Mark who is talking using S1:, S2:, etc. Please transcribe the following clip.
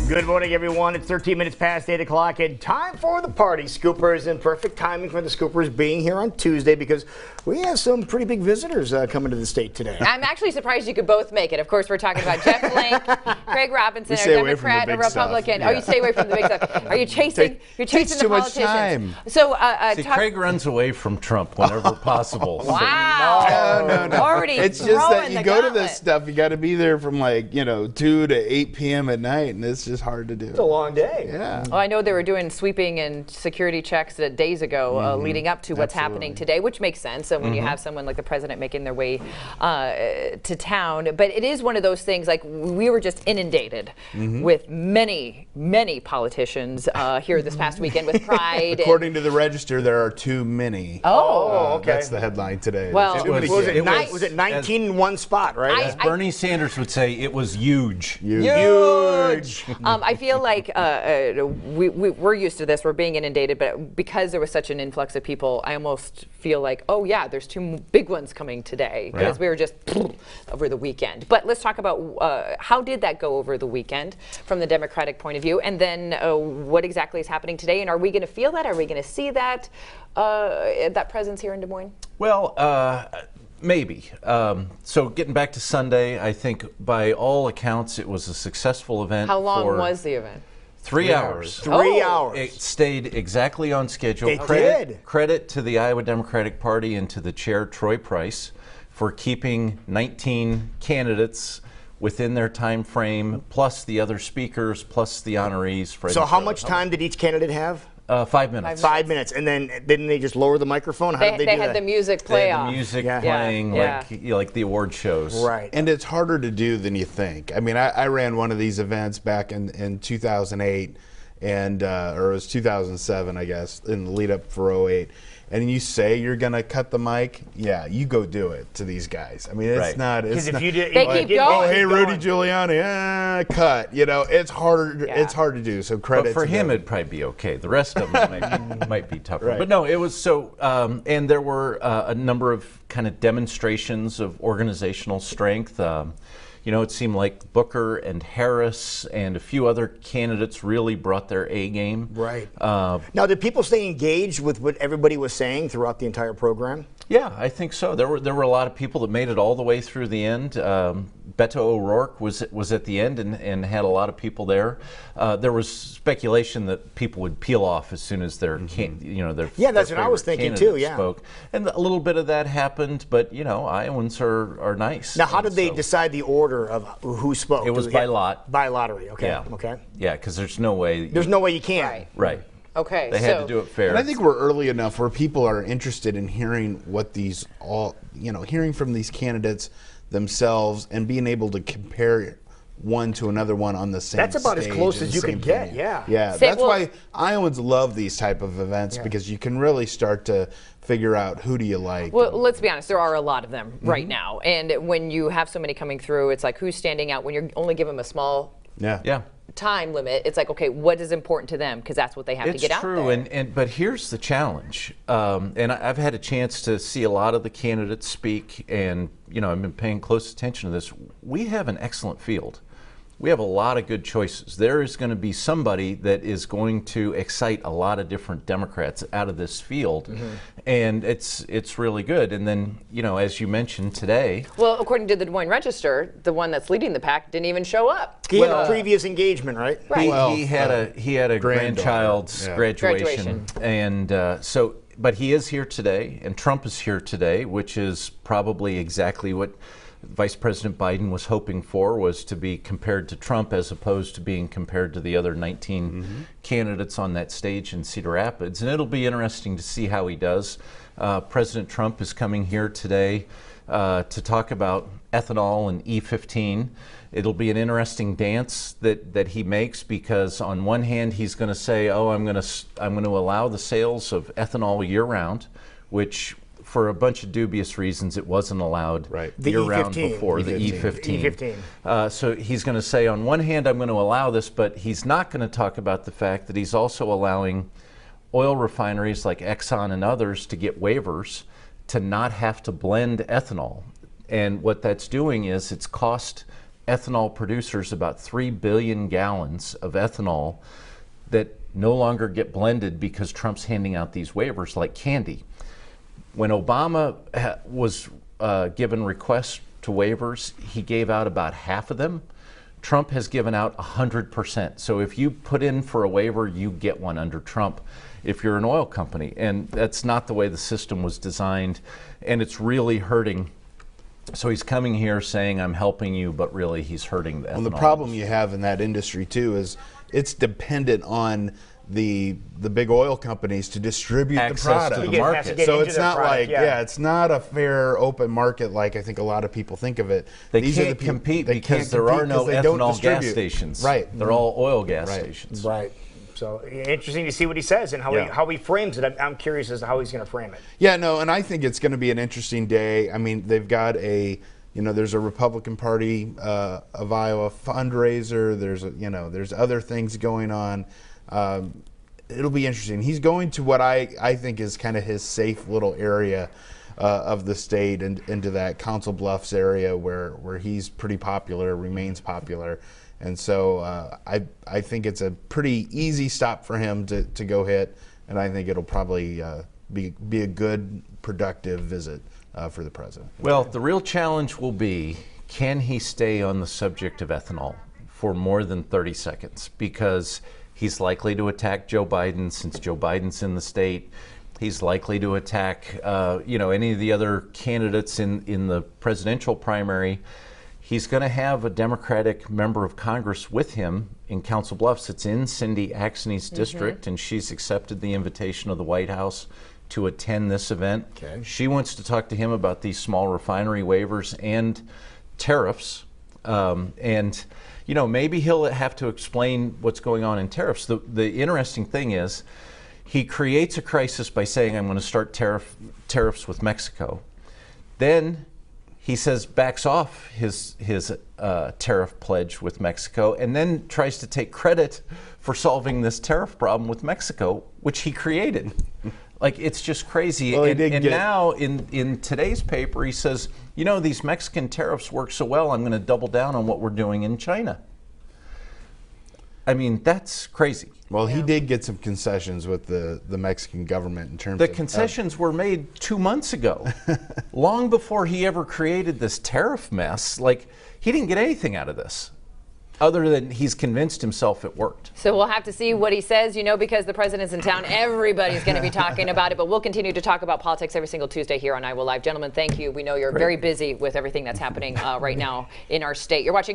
S1: Good morning, everyone. It's 13 minutes past 8 o'clock and time for the party scoopers, and perfect timing for the scoopers being here on Tuesday because we have some pretty big visitors coming to the state today.
S2: I'm actually surprised you could both make it. Of course, we're talking about Jeff Flake, Craig Robinson, a Democrat, a Republican.
S3: Yeah.
S2: Oh, you stay away from the big stuff. Are you chasing? You're chasing the politicians.
S3: Time.
S2: So,
S4: See, Craig runs away from Trump whenever possible.
S2: Wow.
S3: No.
S2: Already
S3: It's just
S2: throwing
S3: that you
S2: the
S3: go to
S2: gauntlet.
S3: this stuff, you got to be there from 2 to 8 p.m. at night, and it's just hard to do.
S1: It's a long day.
S3: Yeah.
S2: Well, I know they were doing sweeping and security checks days ago leading up to what's happening today, which makes sense. And when you have someone like the president making their way to town. But it is one of those things, like we were just inundated with many, many politicians here this past weekend with Pride.
S3: According to the Register, there are too many.
S1: Oh, okay.
S3: That's the headline today.
S2: Well,
S3: There's too many
S1: Was
S3: kids.
S1: it 19 in one spot, right?
S4: As Bernie Sanders would say, it was huge.
S1: Huge.
S2: I feel like we're used to this. We're being inundated, but because there was such an influx of people, I almost feel like, oh yeah, there's two big ones coming today because we were just over the weekend. But let's talk about how did that go over the weekend from the Democratic point of view, and then what exactly is happening today, and are we going to feel that? Are we going to see that that presence here in Des Moines?
S4: Well, maybe. So getting back to Sunday, I think by all accounts it was a successful event.
S2: How long
S4: for
S2: was the event?
S4: 3 hours.
S1: 3 hours.
S4: It stayed exactly on schedule.
S1: It did.
S4: Credit to the Iowa Democratic Party and to the chair, Troy Price, for keeping 19 candidates within their time frame, plus the other speakers, plus the honorees.
S1: So how much time did each candidate have?
S4: 5 minutes.
S1: 5 minutes. And then didn't they just lower the microphone? How did
S2: They
S1: do
S2: had
S1: that?
S2: the music
S4: They
S2: play
S4: had
S2: off.
S4: the music
S1: Yeah.
S4: playing
S2: Yeah.
S4: like the award shows.
S1: Right.
S3: And it's harder to do than you think. I mean, I ran one of these events back in 2008, and or it was 2007, I guess, in the lead up for 08. And you say you're going to cut the mic, yeah, you go do it to these guys. I mean, it's
S4: Right.
S3: not.
S1: Because
S3: It's
S1: if
S3: not,
S1: you did,
S2: They
S1: if
S2: keep
S1: you didn't-
S2: going.
S3: oh, hey,
S1: keep
S3: Rudy
S1: going.
S3: Giuliani, cut. It's harder.
S2: Yeah.
S3: It's hard to do. So credit
S4: But for
S3: to
S4: him,
S3: them.
S4: it'd probably be okay. The rest of them might be tougher.
S3: Right.
S4: But no, it was so, and there were a number of kind of demonstrations of organizational strength. It seemed like Booker and Harris and a few other candidates really brought their A game.
S1: Right. Now, did people stay engaged with what everybody was saying throughout the entire program?
S4: Yeah, I think so. There were a lot of people that made it all the way through the end. Beto O'Rourke was at the end and had a lot of people there. There was speculation that people would peel off as soon as their their
S1: Yeah, that's
S4: their
S1: what I was
S4: favorite
S1: thinking too,
S4: candidate
S1: yeah.
S4: spoke, and a little bit of that happened. But Iowans are nice.
S1: Now, how did they
S4: So-
S1: decide the order of who spoke?
S4: It was by lot.
S1: By lottery, okay.
S4: Yeah.
S1: Okay.
S4: Yeah, because there's no way.
S1: There's no way you can.
S2: Right.
S4: Right.
S2: Okay.
S4: They had to do it fair.
S3: And I think we're early enough where people are interested in hearing what these hearing from these candidates themselves and being able to compare one to another one on the same
S1: That's about as
S3: stage
S1: close
S3: and
S1: as you
S3: same
S1: could get,
S3: venue.
S1: yeah.
S3: Yeah,
S2: Say,
S3: that's
S2: well-
S3: why Iowans love these type of events because you can really start to figure out who do you like.
S2: Well, let's be honest, there are a lot of them right now. And when you have so many coming through, it's like who's standing out when you're only giving them a small
S4: Yeah.
S2: time limit. It's like, okay, what is important to them? Because that's what they have to
S4: It's
S2: get out
S4: true,
S2: there.
S4: but here's the challenge. And I've had a chance to see a lot of the candidates speak, and I've been paying close attention to this. We have an excellent field. We have a lot of good choices. There is going to be somebody that is going to excite a lot of different Democrats out of this field, and it's really good. And then, as you mentioned today,
S2: Well, according to the Des Moines Register, the one that's leading the pack didn't even show up.
S1: He had a previous engagement, right?
S2: Right.
S4: he had a grandchild's
S3: Yeah.
S4: graduation, and but he is here today, and Trump is here today, which is probably exactly what Vice President Biden was hoping for, was to be compared to Trump as opposed to being compared to the other 19 candidates on that stage in Cedar Rapids. And it'll be interesting to see how he does. President Trump is coming here today to talk about ethanol and E15. It'll be an interesting dance that he makes, because on one hand he's going to say, "Oh, I'm going to allow the sales of ethanol year round," which for a bunch of dubious reasons it wasn't allowed
S1: The
S4: year-round
S1: E15.
S4: before, the
S3: E15.
S4: E15. So he's going to say, on one hand, I'm going to allow this, but he's not going to talk about the fact that he's also allowing oil refineries like Exxon and others to get waivers to not have to blend ethanol. And what that's doing is it's cost ethanol producers about 3 billion gallons of ethanol that no longer get blended because Trump's handing out these waivers like candy. When Obama was given requests to waivers, he gave out about half of them. Trump has given out 100%. So if you put in for a waiver, you get one under Trump if you're an oil company. And that's not the way the system was designed. And it's really hurting. So he's coming here saying, I'm helping you, but really he's hurting the ethanol.
S3: Well, the problem you have in that industry, too, is it's dependent on the big oil companies to distribute
S4: Access
S3: the product.
S4: to the market.
S3: So it's not like, it's not a fair open market like I think a lot of people think of it.
S4: They
S3: These
S4: can't
S3: are the people,
S4: compete
S3: they
S4: because
S3: can't
S4: there
S3: compete
S4: are no
S3: 'cause they don't
S4: ethanol gas
S3: distribute.
S4: stations.
S3: Right.
S4: They're all oil gas
S3: Right.
S4: stations.
S1: Right. So interesting to see what he says and how he frames it. I'm curious as to how he's going to frame it.
S3: Yeah, no, and I think it's going to be an interesting day. I mean, they've got there's a Republican Party of Iowa fundraiser. There's other things going on. It'll be interesting. He's going to what I think is kind of his safe little area of the state and into that Council Bluffs area where he's pretty popular, remains popular. And so I think it's a pretty easy stop for him to go hit, and I think it'll probably be a good, productive visit for the president.
S4: Well, the real challenge will be, can he stay on the subject of ethanol for more than 30 seconds? Because he's likely to attack Joe Biden since Joe Biden's in the state. He's likely to attack any of the other candidates in the presidential primary. He's going to have a Democratic member of Congress with him in Council Bluffs. It's in Cindy Axne's district, and she's accepted the invitation of the White House to attend this event.
S1: Okay.
S4: She wants to talk to him about these small refinery waivers and tariffs. Maybe he'll have to explain what's going on in tariffs. The interesting thing is, he creates a crisis by saying, I'm going to start tariffs with Mexico. Then he says backs off his tariff pledge with Mexico, and then tries to take credit for solving this tariff problem with Mexico, which he created. Like, it's just crazy.
S3: Well,
S4: now in today's paper, he says, these Mexican tariffs work so well, I'm going to double down on what we're doing in China. I mean, that's crazy.
S3: Well, he did get some concessions with the Mexican government in terms
S4: The
S3: of
S4: concessions were made 2 months ago, long before he ever created this tariff mess. Like, he didn't get anything out of this, other than he's convinced himself it worked.
S2: So we'll have to see what he says, because the president's in town, everybody's going to be talking about it. But we'll continue to talk about politics every single Tuesday here on Iowa Live. Gentlemen, thank you. We know you're very busy with everything that's happening right now in our state. You're watching